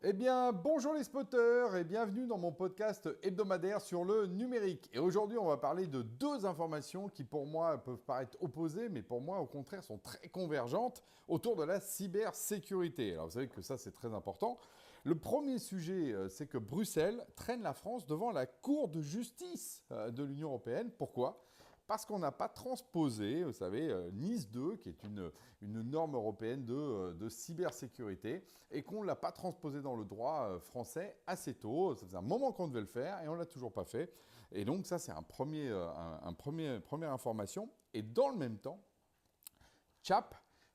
Eh bien, bonjour les spotters et bienvenue dans mon podcast hebdomadaire sur le numérique. Et aujourd'hui, on va parler de deux informations qui pour moi peuvent paraître opposées, mais pour moi au contraire sont très convergentes autour de la cybersécurité. Alors vous savez que ça c'est très important. Le premier sujet, c'est que Bruxelles traîne la France devant la Cour de justice de l'Union européenne. Pourquoi ? Parce qu'on n'a pas transposé, vous savez, NIS 2, qui est une norme européenne de cybersécurité, et qu'on ne l'a pas transposé dans le droit français assez tôt. Ça faisait un moment qu'on devait le faire, et on ne l'a toujours pas fait. Et donc ça, c'est première information. Et dans le même temps, CHAP,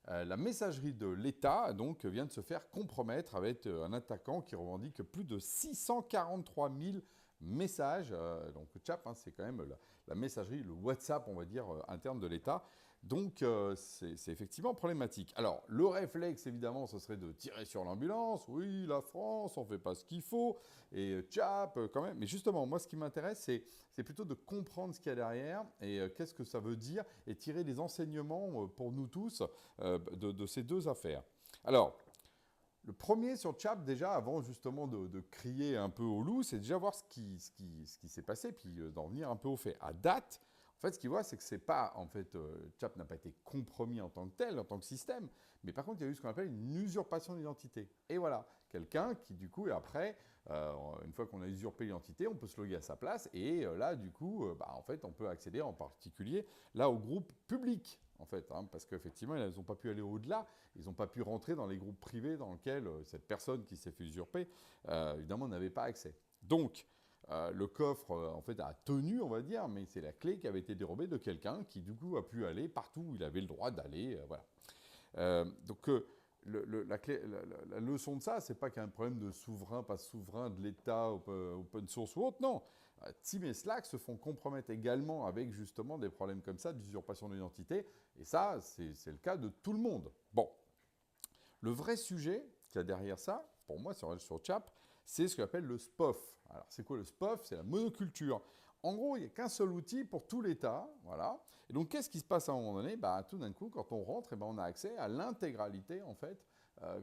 la messagerie de l'État donc, vient de se faire compromettre avec un attaquant qui revendique plus de 643 000 messages. Donc CHAP, c'est quand même la messagerie, le WhatsApp, on va dire, interne de l'État. Donc c'est effectivement problématique. Alors le réflexe, évidemment, ce serait de tirer sur l'ambulance. Oui, la France, on ne fait pas ce qu'il faut. Et CHAP, quand même. Mais justement, moi, ce qui m'intéresse, c'est plutôt de comprendre ce qu'il y a derrière et qu'est-ce que ça veut dire et tirer des enseignements pour nous tous de ces deux affaires. Alors, le premier sur CHAP, déjà, avant justement de crier un peu au loup, c'est déjà voir ce qui s'est passé, puis d'en venir un peu au fait. À date, en fait, ce qu'il voit, c'est que c'est pas, en fait, CHAP n'a pas été compromis en tant que tel, en tant que système, mais par contre, il y a eu ce qu'on appelle une usurpation d'identité. Et voilà, quelqu'un qui, du coup, et après, une fois qu'on a usurpé l'identité, on peut se loguer à sa place, et là, du coup, en fait, on peut accéder en particulier, là, au groupe public. En fait, parce qu'effectivement, ils n'ont pas pu aller au-delà, ils n'ont pas pu rentrer dans les groupes privés dans lesquels cette personne qui s'est fait usurper, évidemment, n'avait pas accès. Donc, le coffre, en fait, a tenu, on va dire, mais c'est la clé qui avait été dérobée de quelqu'un qui, du coup, a pu aller partout où il avait le droit d'aller, voilà. Donc, la leçon de ça, c'est pas qu'il y a un problème de souverain, pas souverain, de l'État, open source ou autre, non. Team et Slack se font compromettre également avec justement des problèmes comme ça d'usurpation d'identité, et ça, c'est le cas de tout le monde. Bon, le vrai sujet qu'il y a derrière ça, pour moi, sur CHAP, c'est ce qu'on appelle le SPOF. Alors, c'est quoi le SPOF ? C'est la monoculture. En gros, il n'y a qu'un seul outil pour tout l'État, voilà. Et donc, qu'est-ce qui se passe à un moment donné ? Tout d'un coup, quand on rentre, on a accès à l'intégralité, en fait,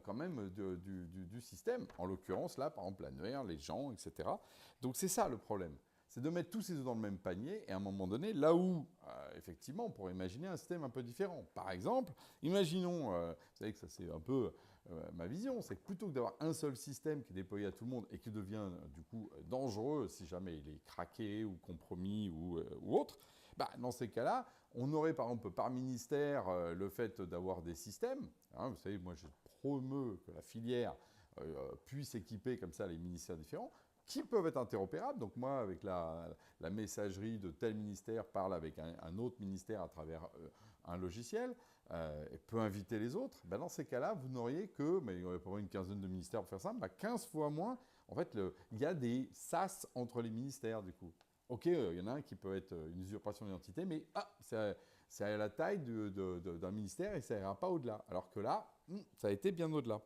quand même, du système. En l'occurrence, là, par exemple, l'annuaire, les gens, etc. Donc, c'est ça le problème. C'est de mettre tous ces œufs dans le même panier, et à un moment donné, là où, effectivement, on pourrait imaginer un système un peu différent. Par exemple, imaginons, vous savez que ça c'est un peu ma vision, c'est que plutôt que d'avoir un seul système qui est déployé à tout le monde et qui devient du coup dangereux si jamais il est craqué ou compromis ou autre, dans ces cas-là, on aurait par exemple par ministère le fait d'avoir des systèmes. Vous savez, moi je promeux que la filière puisse équiper comme ça les ministères différents, qui peuvent être interopérables. Donc moi, avec la messagerie de tel ministère, parle avec un autre ministère à travers un logiciel, et peut inviter les autres. Dans ces cas-là, vous n'auriez que, mais il y aurait pas une quinzaine de ministères pour faire ça, 15 fois moins. En fait, il y a des sas entre les ministères, du coup. Ok, il y en a un qui peut être une usurpation d'identité, mais c'est à la taille d'un ministère et ça n'ira pas au-delà. Alors que là, ça a été bien au-delà.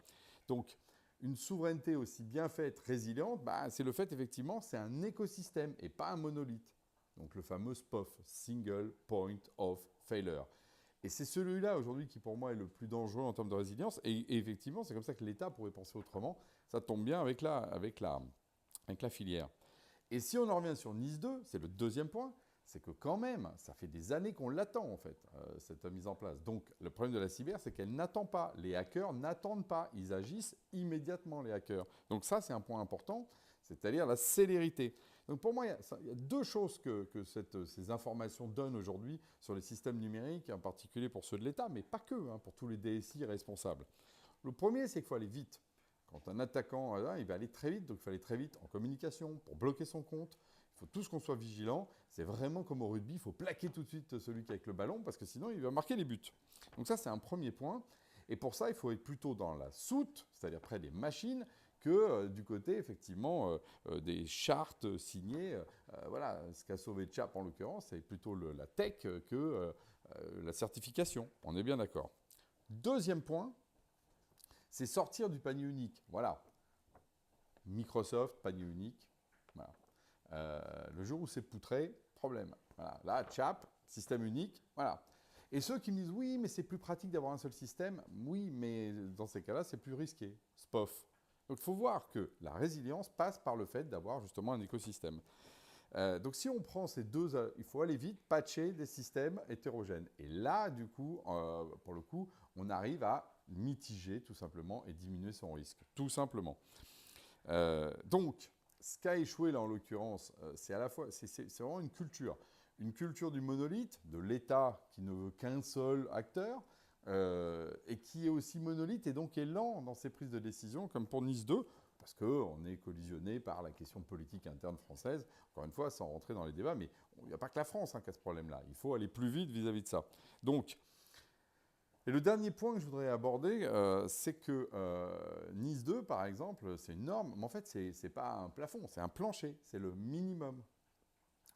Donc, une souveraineté aussi bien faite, résiliente, c'est le fait, effectivement, c'est un écosystème et pas un monolithe. Donc le fameux SPOF, Single Point of Failure. Et c'est celui-là, aujourd'hui, qui pour moi est le plus dangereux en termes de résilience. Et effectivement, c'est comme ça que l'État pourrait penser autrement. Ça tombe bien avec la filière. Et si on en revient sur Nice 2, c'est le deuxième point, c'est que quand même, ça fait des années qu'on l'attend en fait, cette mise en place. Donc le problème de la cyber, c'est qu'elle n'attend pas. Les hackers n'attendent pas. Ils agissent immédiatement, les hackers. Donc ça, c'est un point important, c'est-à-dire la célérité. Donc pour moi, il y a deux choses que ces informations donnent aujourd'hui sur les systèmes numériques, en particulier pour ceux de l'État, mais pas que, pour tous les DSI responsables. Le premier, c'est qu'il faut aller vite. Quand un attaquant, il va aller très vite, donc il faut aller très vite en communication pour bloquer son compte. Il faut tous qu'on soit vigilant. C'est vraiment comme au rugby, il faut plaquer tout de suite celui qui est avec le ballon parce que sinon il va marquer les buts. Donc ça, c'est un premier point. Et pour ça, il faut être plutôt dans la soute, c'est-à-dire près des machines, que du côté, effectivement, des chartes signées. Voilà, ce qu'a sauvé Chap en l'occurrence, c'est plutôt la tech que la certification. On est bien d'accord. Deuxième point, c'est sortir du panier unique. Voilà. Microsoft, panier unique. Voilà. Le jour où c'est poutré, problème. Voilà. Là, CHAP, système unique. Voilà. Et ceux qui me disent, oui, mais c'est plus pratique d'avoir un seul système. Oui, mais dans ces cas-là, c'est plus risqué. SPOF. Donc il faut voir que la résilience passe par le fait d'avoir justement un écosystème. Donc si on prend ces deux, il faut aller vite patcher des systèmes hétérogènes. Et là, du coup, pour le coup, on arrive à mitiger tout simplement et diminuer son risque, tout simplement. Donc, ce qu'a échoué là en l'occurrence, c'est à la fois, c'est vraiment une culture du monolithe, de l'État qui ne veut qu'un seul acteur, et qui est aussi monolithe et donc est lent dans ses prises de décision, comme pour Nice 2, parce qu'on est collisionné par la question politique interne française, encore une fois, sans rentrer dans les débats, mais il n'y a pas que la France qui a ce problème-là. Il faut aller plus vite vis-à-vis de ça. Donc, et le dernier point que je voudrais aborder, c'est que Nice 2, par exemple, c'est une norme, mais en fait, ce n'est pas un plafond, c'est un plancher, c'est le minimum.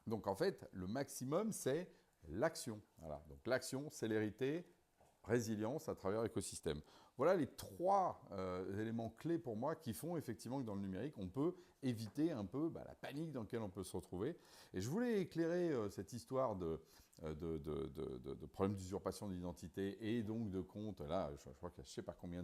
Donc, en fait, le maximum, c'est l'action. Voilà. Donc, l'action, célérité, résilience à travers l'écosystème. Voilà les trois éléments clés pour moi qui font effectivement que dans le numérique, on peut éviter un peu la panique dans laquelle on peut se retrouver. Et je voulais éclairer cette histoire de problèmes d'usurpation d'identité et donc de comptes. Là, je crois qu'il y a je ne sais pas combien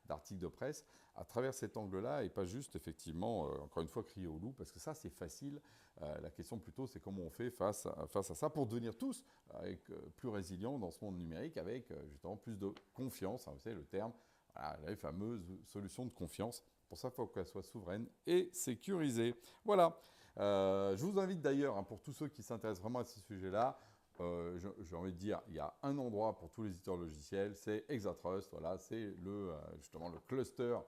d'articles de presse à travers cet angle-là et pas juste effectivement, encore une fois, crier au loup, parce que ça, c'est facile. La question plutôt, c'est comment on fait face à ça pour devenir tous plus résilients dans ce monde numérique avec justement plus de confiance. Hein, vous savez, le terme, voilà, les fameuses solutions de confiance. Pour ça, il faut qu'elle soit souveraine et sécurisée. Voilà. Je vous invite d'ailleurs, hein, pour tous ceux qui s'intéressent vraiment à ce sujet-là, j'ai envie de dire, il y a un endroit pour tous les éditeurs logiciels, c'est Exatrust. Voilà, c'est justement le cluster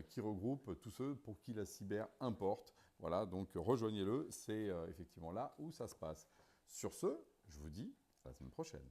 qui regroupe tous ceux pour qui la cyber importe. Voilà, donc rejoignez-le, c'est effectivement là où ça se passe. Sur ce, je vous dis à la semaine prochaine.